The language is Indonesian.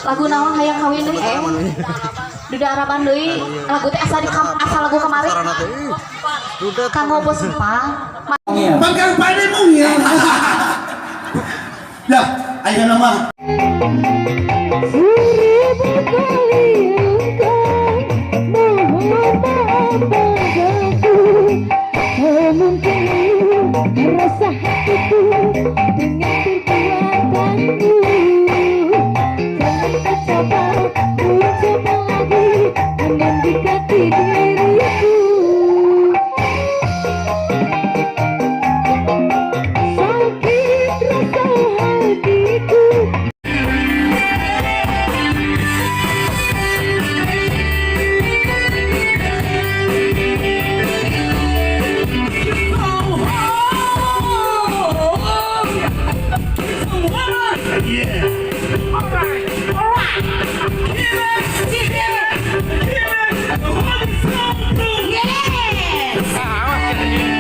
lagu naon hayang kawin deui duda harapan deui lagu teh asal lagu kamari kanggo bos empang Bangkang pada mong ya. Lah, ayo nama. Rasa hatiku dengan kekuatanmu. Jangan tercoba, mencoba lagi mendekati diriku. Sakit rasa hatiku. Yeah. All right. Give it. Hold it so blue. yes